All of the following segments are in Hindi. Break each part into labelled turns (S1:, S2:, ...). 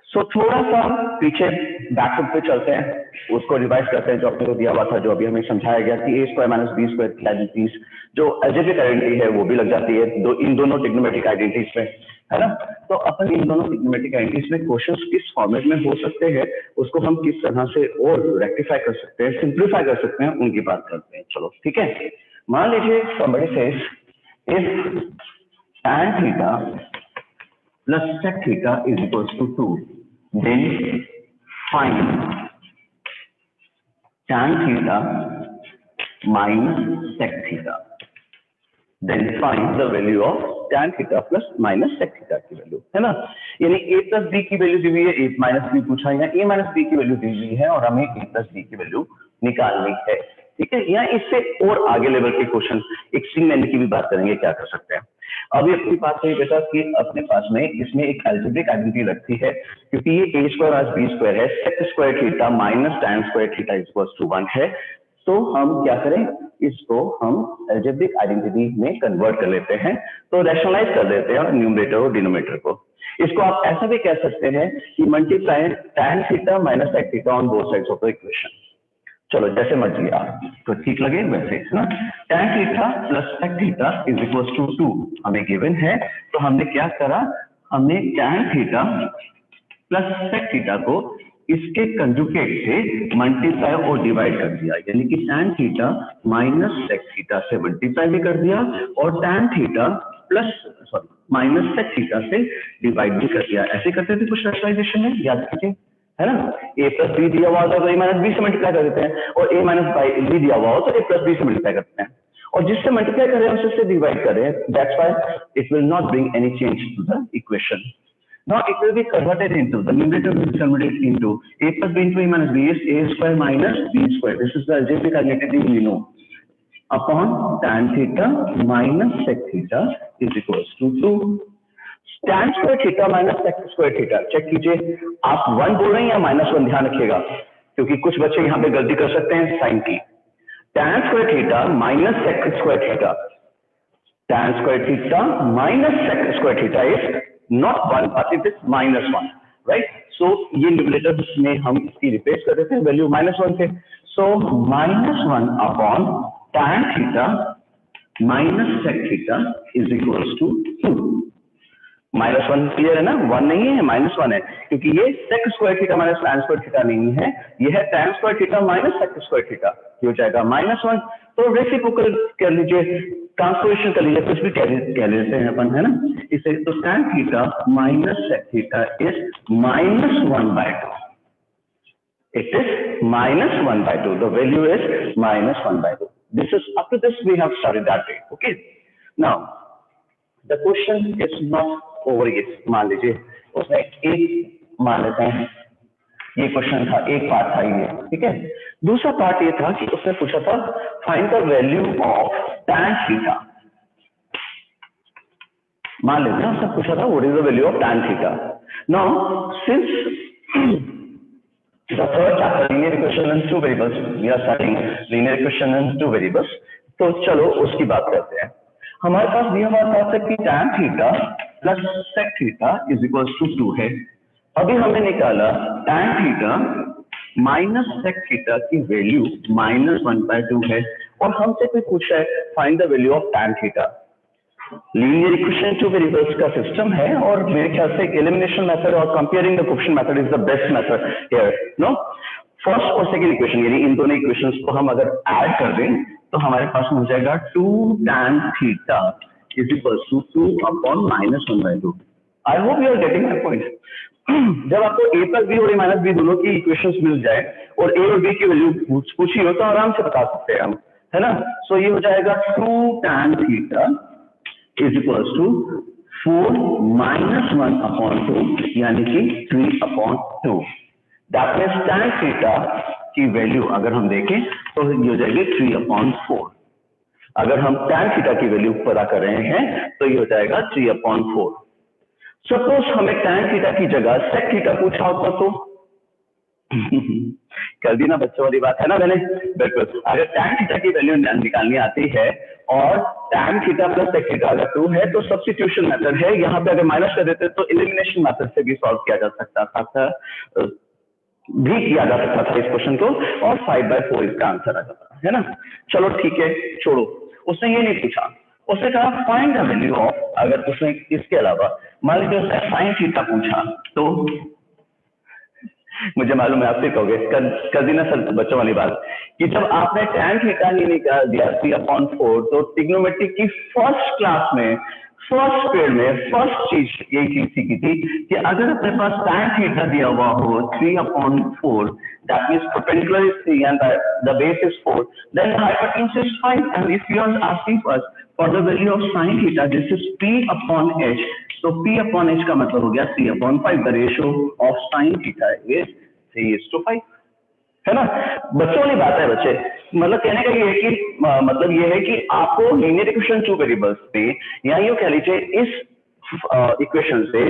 S1: सो थोड़ा सा पीछे बैकअप पे चलते हैं, उसको रिवाइज करते हैं जो अपने को दिया हुआ था, जो अभी हमें समझाया गया कि ए स्क्वायर माइनस बी स्क्वायर की आइडेंटिटीज जो अलजेब्रिक आइडेंटिटी है वो भी लग जाती है इन दोनों ट्रिग्नोमेट्रिक आइडेंटिटीज में, है ना। तो अपन इन दोनों ट्रिग्नोमेट्रिक आइडेंटिटीज में क्वेश्चंस किस फॉर्मेट में हो सकते हैं, उसको हम किस तरह से और रेक्टिफाई कर सकते हैं, सिंप्लीफाई कर सकते हैं, उनकी बात करते हैं। चलो ठीक है, मान लीजिए somebody says if tan theta plus sec theta is equals to 2, then find tan theta minus sec theta. Then find the value of tan theta plus minus sec theta की वैल्यू, है ना। यानी a plus b की वैल्यू दी हुई है, a minus b पूछा है, या a minus b की वैल्यू दी हुई है और हमें a plus b की वैल्यू निकालनी है, ठीक है। या इससे और आगे लेवल के क्वेश्चन एक्सट्रीम एंड की भी बात करेंगे, क्या कर सकते हैं। अभी अपनी बात है बेटा कि अपने पास में इसमें एक अलजेब्रिक आइडेंटिटी लगती है, क्योंकि ये a स्क्वायर आज b स्क्वायर है, sec square theta minus tan square theta equals to 1 है। तो हम क्या करें, इसको हम अलजेब्रिक आइडेंटिटी में कन्वर्ट कर लेते हैं, तो रैशनलाइज कर देते हैं न्यूमरेटर और डिनोमिनेटर को। इसको आप ऐसा भी कह सकते हैं कि multiply tan theta minus sec theta on both sides of the equation. चलो जैसे मर्जी आप तो ठीक लगे वैसे, है ना। tan theta plus sec theta is equals to 2 हमें गिवन है, तो हमने क्या करा, हमने tan theta plus sec theta को इसके कंजुगेट से मल्टीप्लाई और डिवाइड कर दिया, यानी कि tan theta minus sec theta से मल्टीप्लाई भी कर दिया और tan theta plus minus sec theta से डिवाइड भी कर दिया। ऐसे करते थे कुछ रैशनलाइजेशन में, याद कीजिए, है ना। a प्लस बी दिया हुआ होता है तो a माइनस बी से मल्टीप्लाई कर देते हैं, और a माइनस बी दिया हुआ हो तो a प्लस बी से मल्टीप्लाई करते हैं, और जिससे मल्टीप्लाई कर रहे हैं उससे डिवाइड कर रहे हैं। That's why it will not bring any change to the equation. Now it will be converted into, the numerator will be converted into a plus b into a minus b is a square minus b square. This is the algebraic identity we know. Upon tan theta minus sec theta is equals to 2. Tan square theta minus sec square theta. Check कीजिए, आप 1 बोल रहे हैं या -1, ध्यान रखिएगा, क्योंकि कुछ बच्चे यहाँ पे गलती कर सकते हैं साइन की। tan square theta minus sec square theta. Tan square theta minus sec square theta is not 1 but it is -1, right? So ये न्यूमरेटर में हम इसकी रिप्लेस कर देते हैं वैल्यू -1 से, so -1 upon tan theta minus sec theta is equals to 2। -1 clear है ना, 1 नहीं है, -1 है, क्योंकि ये sec square theta minus tan square theta नहीं है, ये है tan square theta minus sec square theta, हो जाएगा -1। तो रेसिप्रोकल कर लीजिए, ट्रांसफॉर्मेशन कर लीजिए, कुछ भी कह लेते हैं अपन, है ना इसे। तो tan theta minus sec theta is -1/2, it is -1/2, the value is -1/2. This is, up to this we have studied that way, okay. Now the question is not over yet। मान लीजिए उसमें एक मान लेते हैं ये क्वेश्चन था, एक पार्ट था ये, ठीक है। दूसरा पार्ट ये था कि उसने पूछा था find the value of tan theta. मान लेते हैं उसने पूछा था what is the value of tan theta. Now since the third chapter linear equation and two variables, we are studying linear equation and two variables, तो चलो उसकी बात करते हैं। हमारे पास दिया हुआ था कि tan theta plus sec theta is equals to 2 है। अभी हमने निकाला tan theta minus sec theta की वैल्यू -1/2 है, और हमसे कोई पूछा है find the value of tan theta. Linear equation two variables का सिस्टम है, और मेरे ख्याल से एलिमिनेशन मेथड और comparing the coefficient method is the best method here, no. First और सेकंड इक्वेशन यानी इन दोनों इक्वेशंस को हम अगर ऐड कर दें तो हमारे पास हो जाएगा 2 tan theta is equals to 2 upon -1/2। I hope you are getting my point. जब आपको a प्लस बी और a माइनस बी दोनों की इक्वेशंस मिल जाए और a और b की वैल्यू पूछी हो तो आराम से बता सकते हैं हम, है ना। सो ये हो जाएगा 2 tan theta is equals to 4 - 1 upon 2, यानी कि 3 upon 2। That means tan theta की वैल्यू अगर हम देखें तो ये हो जाएगी 3 upon 4। अगर हम tan थीटा की वैल्यू पता कर रहे हैं तो ये हो जाएगा 3 upon 4। सपोज हमें tan थीटा की जगह sec थीटा पूछा होता तो कर दी ना बच्चों वाली बात, है ना मैंने। बिल्कुल, अगर tan थीटा की वैल्यू निकालनी आती है और tan theta plus sec theta अगर 2 है तो सब्स्टिट्यूशन मेथड है, यहाँ पे अगर माइनस कर देते तो एलिमिनेशन मेथड से भी सॉल्व किया जा सकता था भी किया जा सकता था इस क्वेश्चन को, और 5/4 इसका आंसर आ जाता है ना। चलो ठीक है, छोड़ो, उसने ये नहीं पूछा, उसने कहा फाइंड द वैल्यू ऑफ, अगर उसने इसके अलावा मान लीजिए उसने साइन थीटा पूछा तो मुझे मालूम है आप भी कहोगे कर दी ना सर बच्चों वाली बात, कि जब आपने tan थीटा ही निकाल दिया 3/4, तो ट्रिग्नोमेट्री की फर्स्ट क्लास में फर्स्ट पीरियड में फर्स्ट चीज यही चीज सीखी थी कि अगर अपने पास tan थीटा दिया हुआ हो 3/4, that means perpendicular is 3 and the base is 4, then the hypotenuse is 5, and if you are asking us for the value of sin theta, this is p/h, तो p/h का मतलब हो गया 3/5, the ratio of sin theta is 3:5, है ना। बच्चों वाली बात है बच्चे, मतलब कहने का ये है कि मतलब ये है कि आपको लीनियर इक्वेशन टू वेरिएबल्स पे, या यूं कह लीजिए इस इक्वेशन से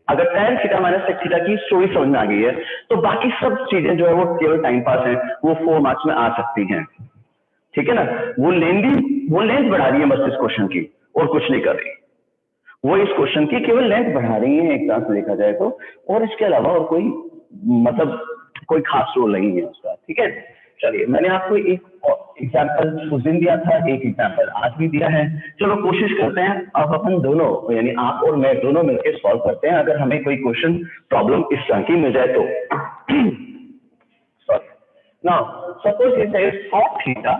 S1: अगर tan theta minus sec theta की स्टोरी समझ में आ गई है तो बाकी सब चीजें जो है वो केवल टाइम पास है, वो 4 मार्क्स में आ सकती हैं, ठीक है ना। वो लेंथ बढ़ा रही है बस इस क्वेश्चन की, और कुछ नहीं कर रही, वो इस क्वेश्चन की केवल लेंथ बढ़ा रही है एक तरह से देखा जाए तो, और इसके अलावा और कोई मतलब कोई खास रोल नहीं है उसका, ठीक है। चलिए, मैंने आपको एक एग्जाम्पल उस दिन दिया था, एक एग्जाम्पल आज भी दिया है, चलो कोशिश करते हैं अब अपन दोनों, यानी आप और मैं दोनों मिलकर सॉल्व करते हैं, अगर हमें कोई क्वेश्चन प्रॉब्लम इस तरह की मिल जाए तो। Now, suppose it says cos theta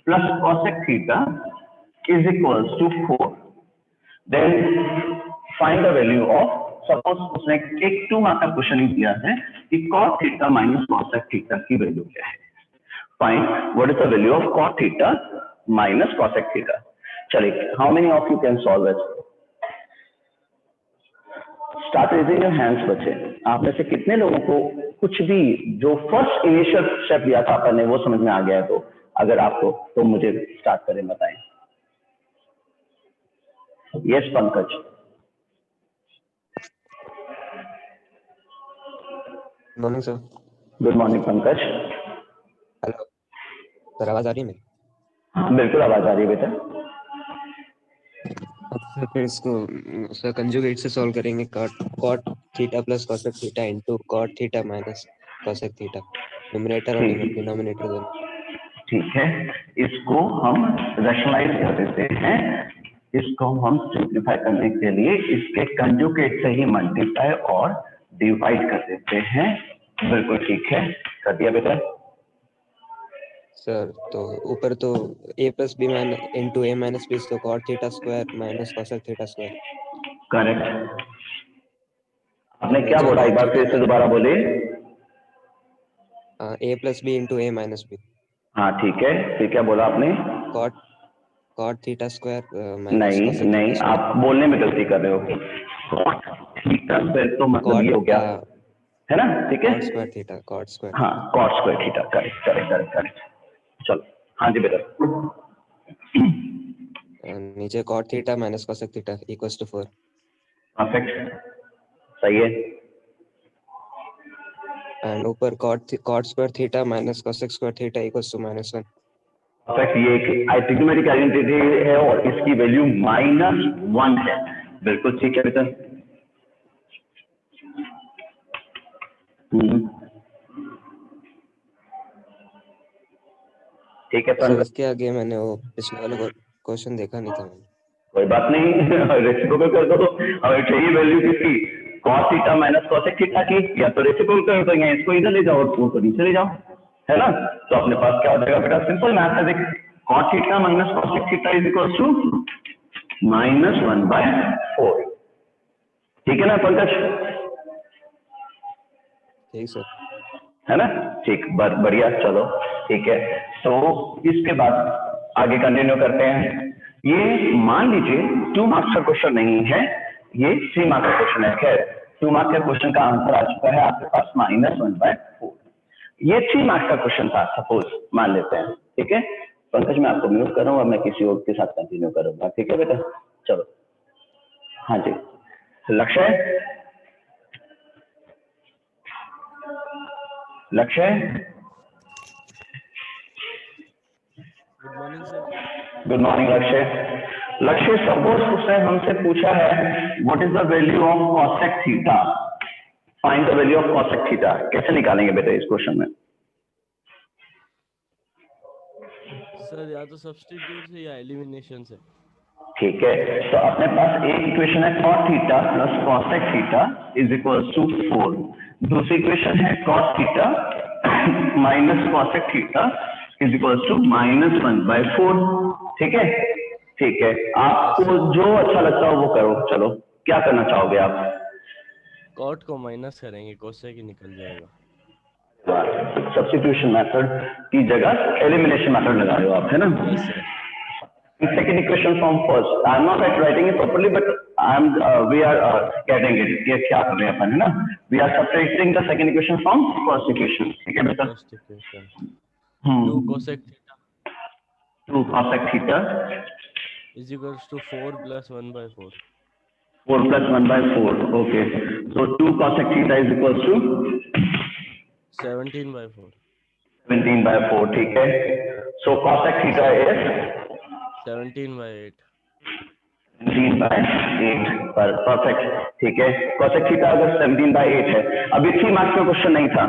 S1: plus cosec theta is equals to 4. Then find the value of, suppose उसने एक 2 मार्क का क्वेश्चन ही दिया है कि cos theta minus cosec theta की वैल्यू क्या है। Find what is the value of cos theta minus cosec theta. चलिए, how many of you can solve it? Start raising your hands बच्चे, आप में से कितने लोगों को कुछ भी जो फर्स्ट इनिशियल स्टेप लिया था अपन ने वो समझ में आ गया है, तो अगर आपको तो मुझे स्टार्ट करें, बताएं। Yes Pankaj.
S2: Morning sir.
S1: Good morning Pankaj.
S2: Hello sir, आवाज आ रही है मेरी?
S1: हाँ बिल्कुल आवाज आ रही है बेटा।
S2: सर फिर इसको सर कंजुगेट से सॉल्व करेंगे, cot theta plus cosec theta into cot theta minus cosec theta, numerator और डिनोमिनेटर दोनों।
S1: ठीक है, इसको हम रैशनलाइज कर देते हैं, इसको हम सिंप्लीफाई करने के लिए इसके कंजुगेट से ही मल्टीप्लाई और डिवाइड कर देते हैं। बिल्कुल ठीक है, कर दिया बेटा।
S2: सर तो ऊपर तो a plus B into a minus B, तो cot theta square minus cosec theta square.
S1: Correct. आपने क्या बोला, एक बार फिर से दोबारा बोले।
S2: a plus B into a minus B.
S1: हाँ ठीक है, फिर क्या बोला आपने?
S2: cot थीटा स्क्वायर माइनस
S1: नहीं
S2: cosec
S1: नहीं,
S2: थीटा स्क्वायर।
S1: आप बोलने में गलती कर रहे हो। cot थीटा स्क्वायर तो मतलब ये हो गया, है ना, ठीक है।
S2: cot square theta, cot square.
S1: हाँ cot square theta, correct correct correct correct. चलो हाँ जी बेटा।
S2: नीचे cot theta minus cosec theta equals to 4।
S1: Perfect, सही है।
S2: एंड ऊपर cot square theta minus cosec square theta equals to -1।
S1: Perfect, ये एक ट्रिग्नोमेट्रिक आइडेंटिटी है और इसकी वैल्यू -1 है। बिल्कुल ठीक है बेटा। ठीक है
S2: सर इसके आगे मैंने वो पिछले वाला क्वेश्चन देखा नहीं था मैंने।
S1: कोई बात नहीं, रेसिप्रोकल कर दो। हमें चाहिए वैल्यू किसकी, cos theta minus cosec theta की, या तो रेसिप्रोकल कर दो या इसको इधर ले जाओ और उसको नीचे ले जाओ, है ना। तो अपने पास क्या हो जाएगा बेटा, सिंपल मैथ है, देख cos theta minus cosec theta is equal to -1/4, ठीक है ना पंकज?
S2: ठीक सर,
S1: है ना, ठीक, बढ़िया, चलो ठीक है। तो इसके बाद आगे कंटिन्यू करते हैं। ये मान लीजिए 2 मार्क्स का क्वेश्चन नहीं है, ये 3 मार्क्स का क्वेश्चन है। खैर 2 मार्क्स के क्वेश्चन का आंसर आ चुका है आपके पास -1/4। ये 3 मार्क्स का क्वेश्चन था, सपोज मान लेते हैं, ठीक है। पंकज मैं आपको म्यूट करूंगा, मैं किसी और के साथ कंटिन्यू करूंगा, ठीक है बेटा। चलो हाँ जी, लक्ष्य
S3: good morning sir.
S1: Good morning लक्ष्य। लक्ष्य, सपोज उसने हमसे पूछा है what is the value of cosec theta, find the value of cosec theta. कैसे निकालेंगे बेटा इस क्वेश्चन में?
S3: सर या तो सब्स्टिट्यूट से या एलिमिनेशन से।
S1: ठीक है, तो अपने पास एक इक्वेशन है cot theta plus cosec theta is equals to 4। दूसरी इक्वेशन है cot theta minus cosec theta is equals to -1/4। ठीक है, ठीक है, आपको जो अच्छा लगता हो वो करो। चलो, क्या करना चाहोगे आप?
S3: कॉट को माइनस करेंगे, कोसेक ही निकल जाएगा।
S1: सब्स्टिट्यूशन मेथड की जगह एलिमिनेशन मेथड लगा रहे हो आप, है ना?
S3: Yes sir.
S1: Second equation from first. I'm not writing it properly, but we are getting it. ये क्या कर रहे हैं अपन, है ना? We are subtracting the second equation from first equation. ठीक है बेटा?
S3: First equation 2 cosec theta
S1: 2 cosec theta
S3: is equals to 4 + 1/4।
S1: 4 + 1/4. Okay. So 2 cosec theta is equals to
S3: 17/4।
S1: 17/4. ठीक है. So cosec theta is
S3: 17/8।
S1: 17/8 पर परफेक्ट। ठीक है, cosec थीटा अगर 17/8 है, अभी 3 मार्क्स का क्वेश्चन नहीं था।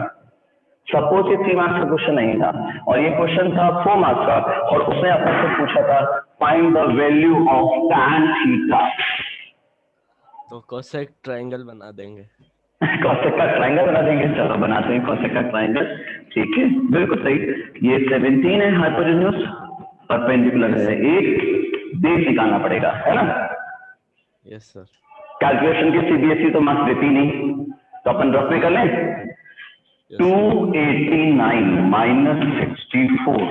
S1: सपोज ये 3 मार्क्स का क्वेश्चन नहीं था और ये क्वेश्चन था 4 मार्क्स का, और उसने अपने से पूछा था find the value of tan theta.
S3: तो कोसेक ट्रायंगल बना देंगे।
S1: cosec का ट्रायंगल बना देंगे। चलो बनाते हैं cosec का ट्रायंगल। ठीक है, बिल्कुल सही। ये 17 है, हाइपोटेन्यूज परपेंडिकुलर है, एक बेस निकालना पड़ेगा, है ना?
S3: Yes sir.
S1: कैलकुलेशन की सीबीएसई तो मार्क्स देती नहीं, तो अपन रफ में कर लें। 289 माइनस 64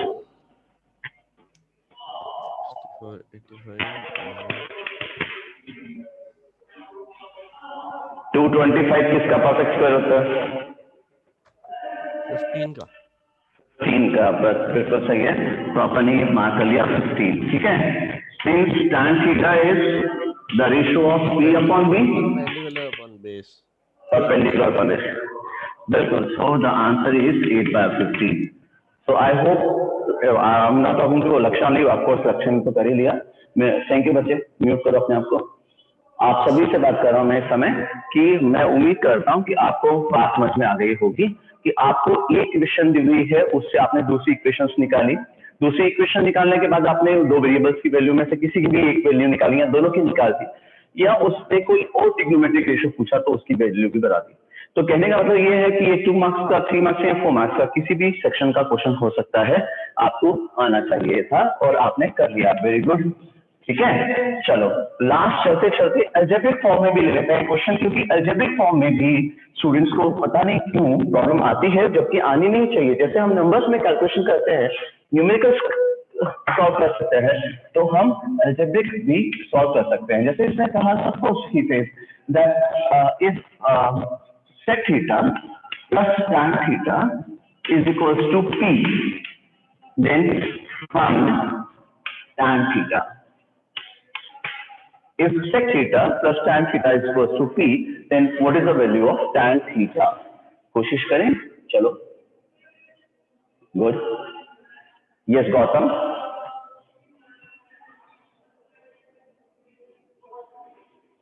S1: 225 किसका परफेक्ट स्क्वायर होता है?
S3: 15 का।
S1: 15 का, बस बिल्कुल सही है, प्रॉपर्ली मार्क कर लिया 15। ठीक है, since tan theta is the ratio of p upon b,
S3: perpendicular upon base.
S1: perpendicular upon this. बिल्कुल, so the answer is 8/15. So I hope I'm not talking to लक्ष्य, of course लक्ष्य ने तो कर ही लिया। मैं थैंक यू बच्चे, म्यूट करो अपने आप को। आप सभी से बात कर रहा हूं मैं इस समय कि मैं उम्मीद करता हूं कि आपको बात समझ में आ गई होगी कि आपको एक इक्वेशन दी हुई है, उससे आपने दूसरी इक्वेशंस निकाली। दूसरी इक्वेशन निकालने के बाद आपने दो वेरिएबल्स की वैल्यू में से किसी की भी एक वैल्यू निकाली या दोनों की निकाल दी, या उससे कोई और ट्रिग्नोमेट्रिक रेशियो पूछा तो उसकी वैल्यू भी बता दी। तो कहने का मतलब ये है कि ये 2 मार्क्स का, 3 मार्क्स या 4 मार्क्स का किसी भी सेक्शन का क्वेश्चन हो सकता है, आपको आना चाहिए था और आपने कर लिया। Very good. ठीक है, चलो लास्ट चलते चलते अलजेब्रिक फॉर्म में भी ले लेते हैं क्वेश्चन, क्योंकि अलजेब्रिक फॉर्म में भी स्टूडेंट्स को पता नहीं क्यों प्रॉब्लम आती है, जबकि आनी नहीं चाहिए। जैसे हम नंबर्स में कैलकुलेशन करते हैं, न्यूमेरिकल सॉल्व कर सकते हैं, तो हम अलजेब्रिक भी सॉल्व कर सकते हैं। जैसे इसने कहा suppose he says that if sec theta plus tan theta is equals to p, then find tan theta. If sec theta plus tan theta is equals to p, then what is the value of tan theta? कोशिश करें, चलो। Good, yes Gautam.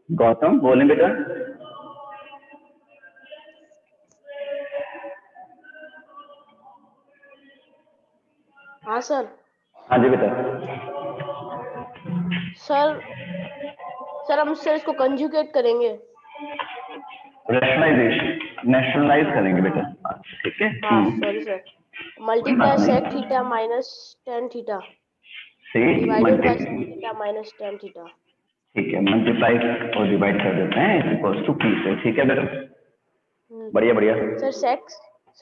S1: गौतम बोलें बेटा।
S4: हाँ सर।
S1: हाँ जी बेटा।
S4: सर हम सर इसको कंजुगेट करेंगे।
S1: नेशनलाइज करेंगे बेटा। ठीक है,
S4: हाँ sorry sir. Multiply sec theta minus tan theta divided by sec theta minus tan theta.
S1: ठीक है, मल्टीप्लाई और डिवाइड कर देते हैं इक्वल्स टू p से। ठीक है बेटा, बढ़िया बढ़िया।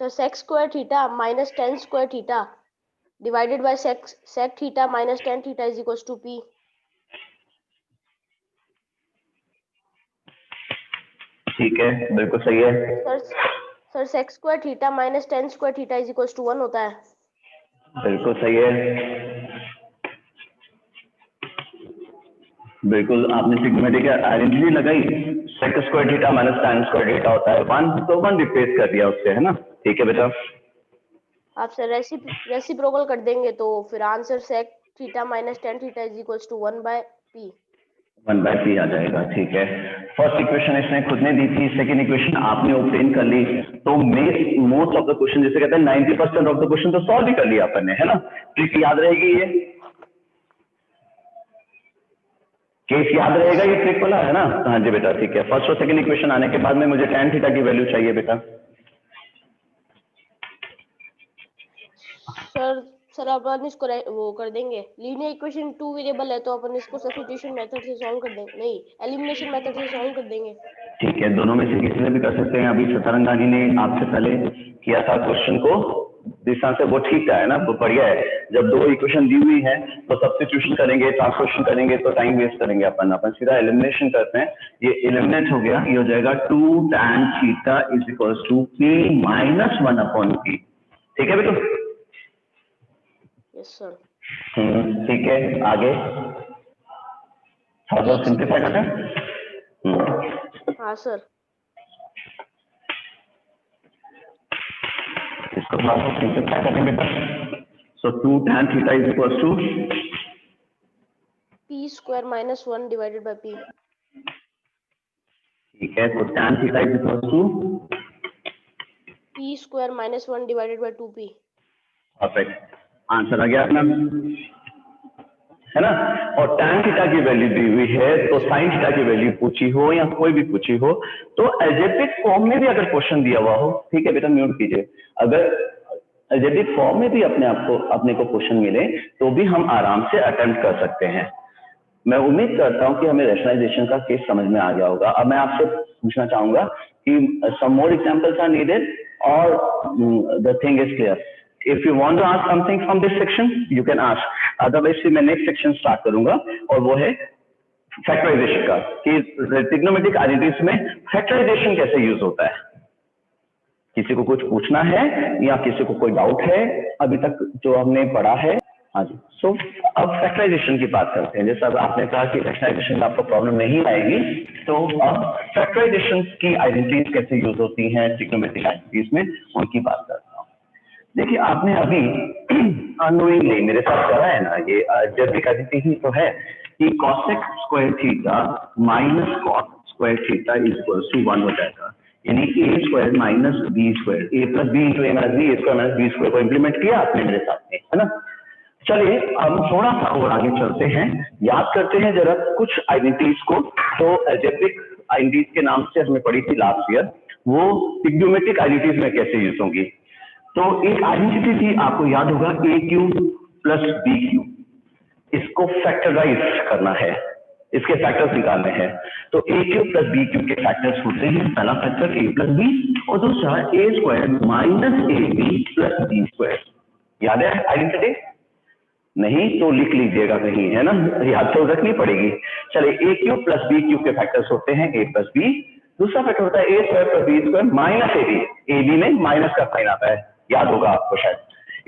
S4: Sir sec square theta minus tan square theta divided by sec theta minus tan theta is equals to p।
S1: ठीक है, बिल्कुल सही है।
S4: Sir sec square theta minus tan square theta is equals to 1 होता है।
S1: बिल्कुल सही है। बिल्कुल, आपने ट्रिग्नोमेट्रिक आइडेंटिटी लगाई, sec square theta minus tan square theta होता है 1, तो 1 रिप्लेस कर दिया उससे, है ना? ठीक है बेटा।
S4: आप सर रेसिप्रोकल कर देंगे तो फिर answer sec theta minus tan theta is equals to 1/p।
S1: 1/p आ जाएगा, ठीक है। फर्स्ट इक्वेशन इसने खुद ने दी थी, सेकंड इक्वेशन आपने ऑब्टेन कर ली, तो मोस्ट ऑफ द क्वेश्चन, जैसे कहते हैं 90% ऑफ द क्वेश्चन तो सॉल्व ही कर लिया अपन ने, है ना। ट्रिक याद रहेगी, ये केस याद रहेगा, ये ट्रिक वाला है ना। हाँ जी बेटा, ठीक है। फर्स्ट और सेकंड इक्वेशन आने के बाद में मुझे tan थीटा की वैल्यू चाहिए बेटा।
S4: सर अपन इसको वो कर देंगे, लीनियर इक्वेशन 2 वेरिएबल है तो अपन इसको सब्स्टिट्यूशन मेथड से सॉल्व कर देंगे, नहीं एलिमिनेशन मेथड से सॉल्व कर देंगे।
S1: ठीक है, दोनों में से किसी से भी कर सकते हैं। अभी सतरंगानी ने आपसे पहले किया था क्वेश्चन को दिशा से, वो ठीक है ना, वो बढ़िया है। जब दो इक्वेशन दी हुई है तो सब्स्टिट्यूशन करेंगे, ट्रांसफॉर्मेशन करेंगे तो टाइम वेस्ट करेंगे अपन सीधा एलिमिनेशन करते हैं। ये एलिमिनेट हो गया, ये हो जाएगा 2 tan theta is equals to p minus 1/p। ठीक है बेटा?
S4: Yes sir.
S1: ठीक है, आगे थोड़ा सिंपलीफाई करते हैं।
S4: हाँ सर।
S1: इसको थोड़ा सा सिंपलीफाई करते हैं बेटा। So 2 tan theta is equals to
S4: p square minus 1 divided by p।
S1: ठीक है, तो tan theta is equals to
S4: p square minus 1 divided by 2p।
S1: Perfect, answer आ गया अपना, है ना। और tan थीटा की वैल्यू दी हुई है, तो sin थीटा की वैल्यू पूछी हो या कोई भी पूछी हो, तो अलजेब्रिक फॉर्म में भी अगर क्वेश्चन दिया हुआ हो, ठीक है बेटा, म्यूट कीजिए, अगर अलजेब्रिक फॉर्म में भी अपने को क्वेश्चन मिले तो भी हम आराम से अटेम्प्ट कर सकते हैं। मैं उम्मीद करता हूं कि हमें रैशनलाइजेशन का केस समझ में आ गया होगा। अब मैं आपसे पूछना चाहूंगा कि सम मोर एग्जांपल्स आर नीडेड और the thing is clear. If you want to ask something from this section, you can ask. Otherwise, मैं नेक्स्ट सेक्शन स्टार्ट करूंगा और वो है फैक्टराइजेशन का, कि ट्रिग्नोमेट्रिक आइडेंटिटीज में फैक्टराइजेशन कैसे यूज होता है। किसी को कुछ पूछना है या किसी को कोई डाउट है अभी तक जो हमने पढ़ा है? हाँ जी। सो अब फैक्टराइजेशन की बात करते हैं। जैसा आपने कहा कि फैक्टराइजेशन में आपको प्रॉब्लम नहीं आएगी, तो अब फैक्टराइजेशन की आइडेंटिटीज कैसे यूज होती हैं ट्रिग्नोमेट्रिक आइडेंटिटीज में, उनकी बात करते हैं। देखिए, आपने अभी अननोइंगली मेरे साथ करा है ना, ये अलजेब्रिक आइडेंटिटी ही तो है कि cosec square theta minus cot square theta is equals to 1 हो जाएगा, यानी a square minus b square, a plus b into a minus b, a square minus b square को इंप्लीमेंट किया आपने मेरे साथ में, है ना। चलिए अब थोड़ा सा और आगे चलते हैं, याद करते हैं जरा कुछ आइडेंटिटीज को। तो अलजेब्रिक आइडेंटिटीज के नाम से हमने पढ़ी थी लास्ट ईयर, वो ट्रिग्नोमेट्रिक आइडेंटिटीज में कैसे यूज होंगी। तो एक आइडेंटिटी थी, आपको याद होगा, a cube plus b cube, इसको फैक्टराइज करना है, इसके फैक्टर्स निकालने हैं। तो a cube plus b cube के फैक्टर्स होते हैं, पहला फैक्टर ए प्लस बी और दूसरा a square minus a b plus b square. याद है आइडेंटिटी? नहीं तो लिख लीजिएगा कहीं, है ना, याद तो रखनी पड़ेगी। चलिए, a cube plus b cube के फैक्टर्स होते हैं ए प्लस बी, दूसरा फैक्टर होता है a square plus b square minus a b, a b में माइनस का साइन आता है, याद होगा आपको शायद।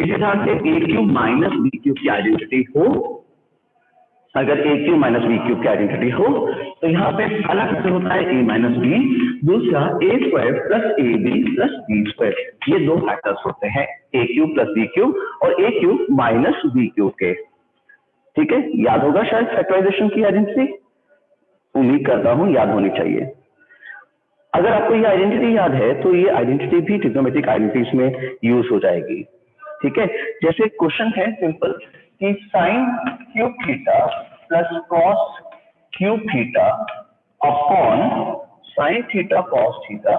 S1: इसी तरह से a cube minus b cube की आइडेंटिटी हो, अगर a cube minus b cube की आइडेंटिटी हो तो यहाँ पे पहला फैक्टर होता है ए माइनस बी, दूसरा a square plus a b plus b square. ये दो फैक्टर्स होते हैं a cube plus b cube और a cube minus b cube के। ठीक है, याद होगा शायद फैक्टराइजेशन की आइडेंटिटी, उम्मीद करता हूं याद होनी चाहिए। अगर आपको ये आइडेंटिटी याद है तो ये आइडेंटिटी भी ट्रिग्नोमेट्रिक आइडेंटिटीज में यूज हो जाएगी। ठीक है, जैसे क्वेश्चन है सिंपल कि sign cube theta plus cos cube theta upon sine theta cos theta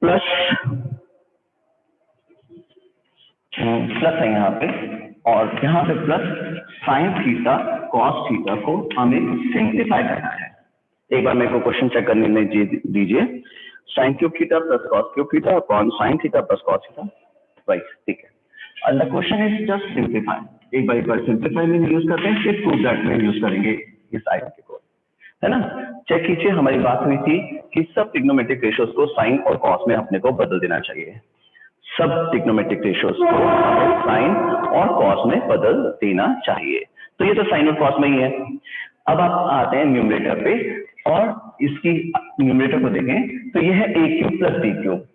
S1: plus है यहाँ पे, और यहाँ पे plus sine theta cos theta को हमें सिंप्लीफाई करना है। एक बार मेरे को क्वेश्चन चेक करने में दीजिए, sign cube theta plus cos cube theta upon sine theta plus cos theta, right, ठीक है। और the question is just simplify, एक बार सिंप्लीफाई में यूज करते हैं, फिर प्रूव दैट में यूज करेंगे इस आइडेंटिटी को, है ना। चेक कीजिए, हमारी बात हुई थी कि सब ट्रिग्नोमेट्रिक रेशियोज को साइन और कॉस में अपने को बदल देना चाहिए, सब ट्रिग्नोमेट्रिक रेशियोज को साइन और कॉस में बदल देना चाहिए। तो ये तो साइन और कॉस में ही है। अब आप आते हैं न्यूमरेटर पे और इसकी न्यूमरेटर को देखें तो ये है ए क्यूब प्लस बी क्यूब।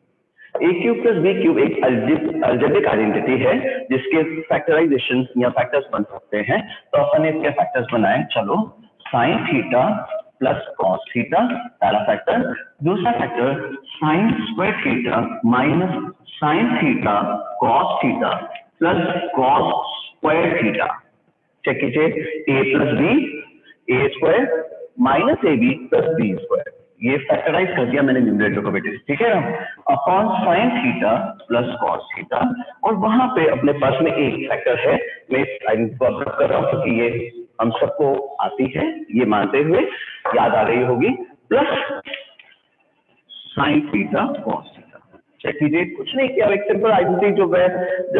S1: ए क्यूब प्लस बी क्यूब एक अलजेब्रिक आइडेंटिटी है जिसके फैक्टराइजेशन या फैक्टर्स बन सकते हैं। तो अपन इसके फैक्टर्स बनाए, चलो sine theta plus cos theta पहला फैक्टर, दूसरा factor sine square theta minus sine theta cos theta plus cos square theta. Check कीजिए, a plus b a square minus a b plus b square, ये फैक्टराइज कर दिया मैंने न्यूमरेटर को बेटे, ठीक है ना, upon sine theta plus cos theta, और वहां पे अपने पास में एक फैक्टर है, मैं आइडेंटिटी को ऑब्जर्व कर रहा हूं क्योंकि ये हम सबको आती है, ये मानते हुए याद आ रही होगी, plus sine theta cos theta. Check कीजिए, कुछ नहीं किया, एक सिंपल आइडेंटिटी जो है,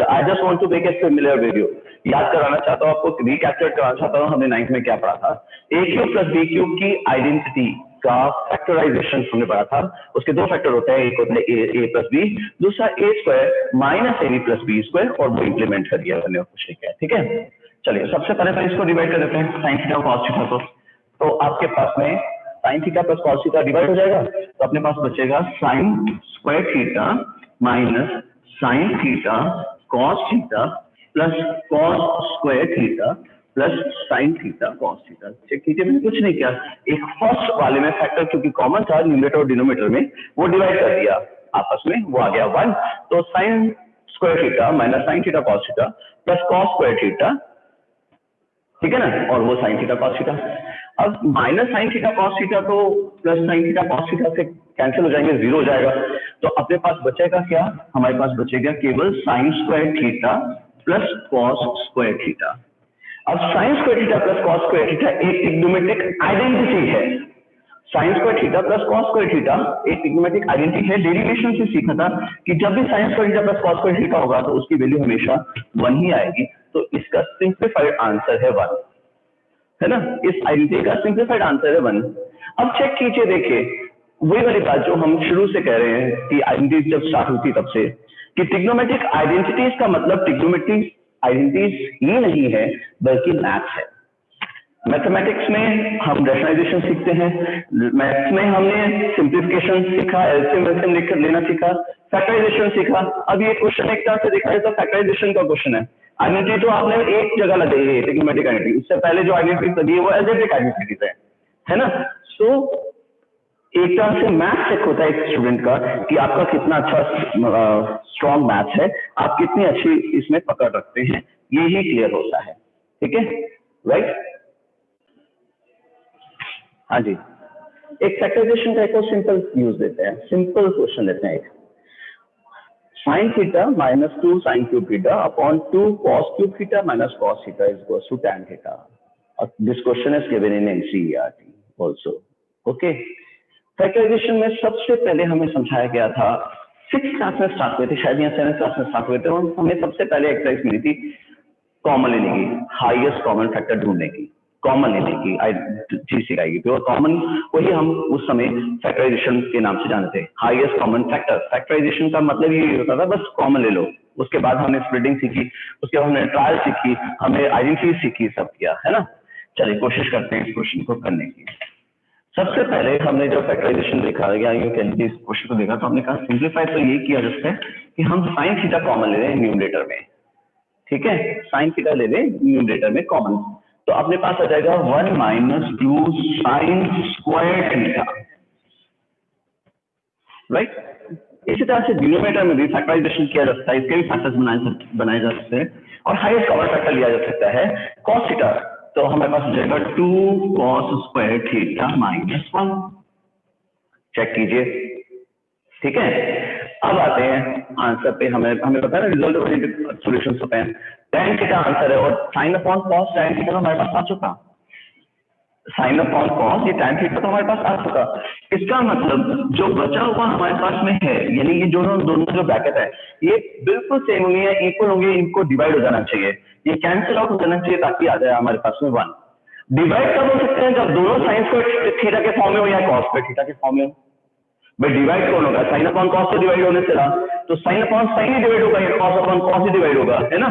S1: I just want to make a familiar video, याद कराना चाहता हूं आपको, रिकैप्चर कराना चाहता हूं हमने 9th में क्या पढ़ा था। ए क्यूब प्लस बी क्यूब की आइडेंटिटी का फैक्टराइजेशन हमने पढ़ा था, उसके दो फैक्टर होते हैं, एक होता है ए प्लस बी, दूसरा a square minus a b plus b square, और वो इंप्लीमेंट कर दिया मैंने, कुछ नहीं किया, ठीक है। चलिए सबसे पहले तो इसको डिवाइड कर देते हैं, साइन थीटा और कॉस थीटा को, तो आपके पास में sine theta plus cos theta divide हो जाएगा, तो अपने पास बचेगा sine square theta minus sine theta cos theta plus cos square theta plus sine theta cos theta. Check कीजिए, मैंने कुछ नहीं किया, एक फर्स्ट वाले में फैक्टर क्योंकि कॉमन था न्यूमरेटर और डिनोमिनेटर में, वो डिवाइड कर दिया आपस में, वो आ गया 1, तो sine square theta minus sine theta cos theta plus cos square theta, ठीक है ना, और वो साइन थीटा कॉस थीटा। अब minus sine theta cos theta तो plus sine theta cos theta से कैंसिल हो जाएंगे, 0 हो जाएगा, तो अपने पास बचेगा क्या, हमारे पास बचेगा केवल sine square theta plus cos square theta. अब sine square theta plus cos square theta एक ट्रिग्नोमेट्रिक आइडेंटिटी है, sine square theta plus cos square theta एक ट्रिग्नोमेट्रिक आइडेंटिटी है, डेरिवेशन से सीखा था कि जब भी sine square theta plus cos square theta होगा तो उसकी वैल्यू हमेशा 1 ही आएगी, तो इसका सिंप्लीफाइड आंसर है 1, है ना, इस आइडेंटिटी का सिंप्लीफाइड आंसर है 1। अब चेक कीजिए, देखिए वही वाली बात जो हम शुरू से कह रहे हैं कि आइडेंटिटी जब स्टार्ट होती तब से, कि ट्रिग्नोमेट्रिक आइडेंटिटीज का मतलब ट्रिग्नोमेट्रिक आइडेंटिटीज ही नहीं है बल्कि मैथ्स है। मैथमेटिक्स में हम रैशनलाइजेशन सीखते हैं, मैथ्स में हमने सिंप्लीफिकेशन सीखा, एलसीएम लेना सीखा, फैक्टराइजेशन सीखा। अब ये क्वेश्चन एक तरह से देखा जाए तो फैक्टराइजेशन का क्वेश्चन है, आइडेंटिटी तो आपने एक जगह लगाई है ट्रिग्नोमेट्रिक आइडेंटिटी, उससे पहले जो आइडेंटिटी लगी है वो अलजेब्रिक आइडेंटिटीज है ना। सो एक तरह से मैथ्स चेक होता है एक स्टूडेंट का कि आपका कितना अच्छा स्ट्रॉन्ग मैथ्स है, आप कितनी अच्छी इसमें पकड़ रखते हैं, ये ही क्लियर होता है, ठीक है, राइट। हाँ जी, एक फैक्टराइजेशन का एक और सिंपल यूज देते हैं, सिंपल क्वेश्चन देते हैं, एक sine theta minus 2 sine cube theta upon 2 cos cube theta minus cos theta is equal to tan theta. This question is given in NCERT also, okay. Factorization में सबसे पहले हमें समझाया गया था, 6th क्लास में स्टार्ट हुए थे शायद, या 7th क्लास में स्टार्ट हुए थे, और हमें सबसे पहले एक्सरसाइज मिली थी कॉमन लेने की, हाईएस्ट कॉमन फैक्टर ढूंढने की, कॉमन लेने की चीज सिखाएगी, और कॉमन वही हम उस समय फैक्टराइजेशन के नाम से जानते थे, हाईएस्ट कॉमन फैक्टर। फैक्टराइजेशन का मतलब ये होता था बस कॉमन ले लो, उसके बाद हमने स्प्लिटिंग सीखी, उसके बाद हमने ट्रायल सीखी, हमने आइडेंटिटी सीखी, सब किया, है ना। चलिए कोशिश करते हैं इस क्वेश्चन को करने की। सबसे पहले हमने जब फैक्टराइजेशन देखा या यूं कह लीजिए इस क्वेश्चन को देखा, तो हमने कहा सिंप्लीफाई तो ये किया जिससे कि हम साइन थीटा कॉमन ले लें न्यूमरेटर में, ठीक है, साइन थीटा ले लें न्यूमरेटर में कॉमन, तो अपने पास आ जाएगा 1 minus 2 sign square theta, right. इसी तरह से डिनोमिनेटर में भी फैक्टराइजेशन किया जा सकता है, इसके भी फैक्टर्स बनाए जा सकते हैं, और हाईएस्ट कॉमन फैक्टर लिया जा सकता है कॉस थीटा, तो हमारे पास हो जाएगा 2 cos square theta minus 1। Check कीजिए, ठीक है। अब आते हैं आंसर पे, हमें पता है रिजल्ट ओरिएंटेड सॉल्यूशंस होते हैं, tan थीटा आंसर है, और sine upon cos tan theta हमारे पास आ चुका, साइन अपॉन कॉस ये tan थीटा तो हमारे पास आ चुका। इसका मतलब जो बचा हुआ हमारे पास में है, यानी ये दोनों जो ब्रैकेट है ये बिल्कुल सेम होंगे, इक्वल होंगे, इनको डिवाइड हो जाना चाहिए, ये कैंसिल आउट हो जाना चाहिए ताकि आ जाए हमारे पास में 1। डिवाइड कब हो सकते हैं, जब दोनों साइन स्क्वायर थीटा के फॉर्म में हो या कॉस स्क्वायर थीटा के फॉर्म में हो। भाई डिवाइड कौन होगा, साइन अपॉन कॉस तो डिवाइड होने से रहा, तो तो साइन अपॉन साइन ही डिवाइड होगा, या कॉस अपॉन कॉस ही डिवाइड होगा, है ना।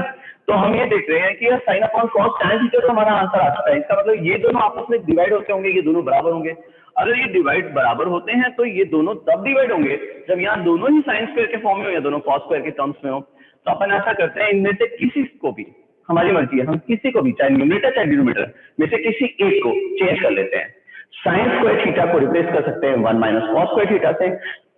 S1: तो हम ये देख रहे हैं कि sine upon cos tan theta तो हमारा आंसर आ चुका है। इसका मतलब ये दोनों आपस में डिवाइड होते होंगे, ये दोनों बराबर होंगे। अगर ये डिवाइड बराबर होते हैं तो ये दोनों तब डिवाइड होंगे जब यहाँ दोनों ही साइन स्क्वायर के फॉर्म में हो या दोनों कॉस स्क्वायर के टर्म्स में हो। तो अपन ऐसा करते हैं, इनमें से किसी को भी, हमारी मर्जी है, हम किसी को भी, चाहे न्यूमरेटर चाहे डिनोमिनेटर में से किसी एक को चेंज कर लेते हैं। साइन स्क्वायर थीटा को रिप्लेस कर सकते हैं 1 माइनस कॉस स्क्वायर थीटा से,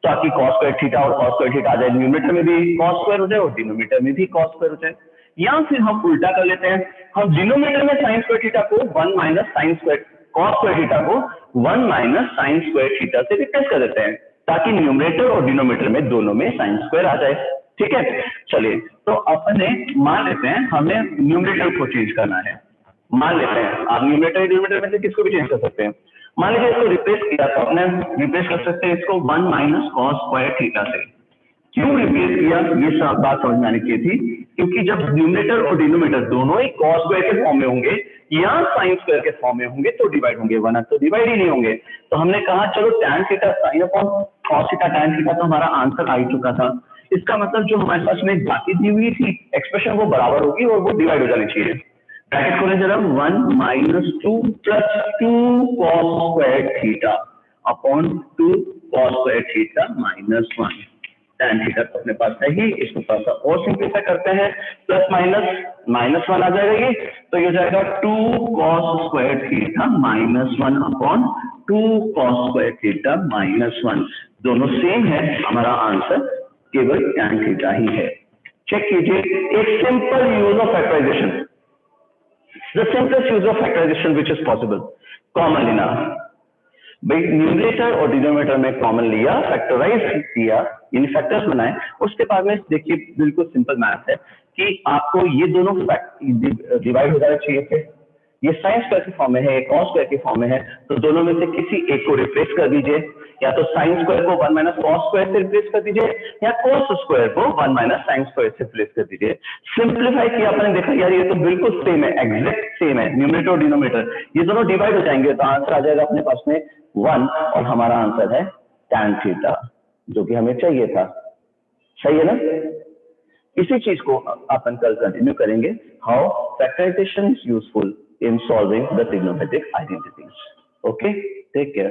S1: ताकि कॉस स्क्वायर थीटा और कॉस स्क्वायर थीटा आ जाए, न्यूमरेटर में भी कॉस स्क्वायर हो जाए और डिनोमिनेटर में भी कॉस स्क्वायर हो जाए। या फिर हम उल्टा कर लेते हैं, हम डिनोमिनेटर में साइन स्क्वायर थीटा को 1 minus sine square cos square theta को 1 माइनस साइन स्क्वायर थीटा से रिप्लेस कर देते हैं, ताकि न्यूमरेटर और डिनोमिनेटर में दोनों में साइन स्क्वायर आ जाए। ठीक है, चलिए तो अपने मान लेते हैं हमें न्यूमरेटर को चेंज करना है। मान लेते हैं आप न्यूमरेटर डिनोमिनेटर में से किसको भी चेंज कर सकते हैं। मान लीजिए इसको रिप्लेस किया तो अपने रिप्लेस कर सकते हैं इसको 1 माइनस कॉस स्क्वायर थीटा से। क्यों रिप्लेस किया, ये सब बात समझ में आनी चाहिए थी, क्योंकि जब न्यूमरेटर और डिनोमिनेटर दोनों ही कॉस स्क्वायर के फॉर्म में होंगे या साइन स्क्वायर के फॉर्म में होंगे तो डिवाइड होंगे, वरना तो डिवाइड ही नहीं होंगे। तो हमने कहा चलो tan theta sine upon cos theta tan theta, तो हमारा आंसर आ ही चुका था। इसका मतलब जो हमारे पास में बाकी दी हुई थी एक्सप्रेशन वो बराबर होगी और वो डिवाइड हो जानी चाहिए। ब्रैकेट खोलें जरा, 1 minus 2 plus 2 cos square theta upon 2 cos square theta minus 1 tan theta तो अपने पास है ही। इसको थोड़ा सा और सिंपलीफाई करते हैं, प्लस माइनस माइनस 1 आ जाएगा ये, तो ये हो जाएगा 2 cos square theta minus 1 upon 2 cos square theta minus 1। दोनों सेम है, हमारा आंसर केवल tan थीटा ही है। चेक कीजिए, एक simple use of factorization, the simplest use of factorization which is possible, common लेना। भाई न्यूमरेटर और डिनोमिनेटर में कॉमन लिया, फैक्टराइज किया, यानी फैक्टर्स बनाए, उसके बाद में देखिए बिल्कुल सिंपल मैथ है कि आपको ये दोनों डिवाइड हो जाना चाहिए थे। ये साइन स्क्वायर के फॉर्म में है, ये कॉस स्क्वायर के फॉर्म में है, तो दोनों में से किसी एक को रिप्लेस कर दीजिए, या तो साइन स्क्वायर को 1 माइनस कॉस स्क्वायर से रिप्लेस कर दीजिए या कॉस स्क्वायर को 1 माइनस साइन स्क्वायर से रिप्लेस कर दीजिए। सिंप्लीफाई किया अपने, देखा यार ये तो बिल्कुल सेम है, एग्जैक्ट सेम है, न्यूमरेटर और डिनोमिनेटर ये दोनों डिवाइड हो जाएंगे, तो आंसर आ जाएगा अपने पास में 1 और हमारा आंसर है tan थीटा, जो कि हमें चाहिए था। सही है ना। इसी चीज को अपन कल कंटिन्यू करेंगे, how factorization is useful in solving the trigonometric identities. Okay, take care.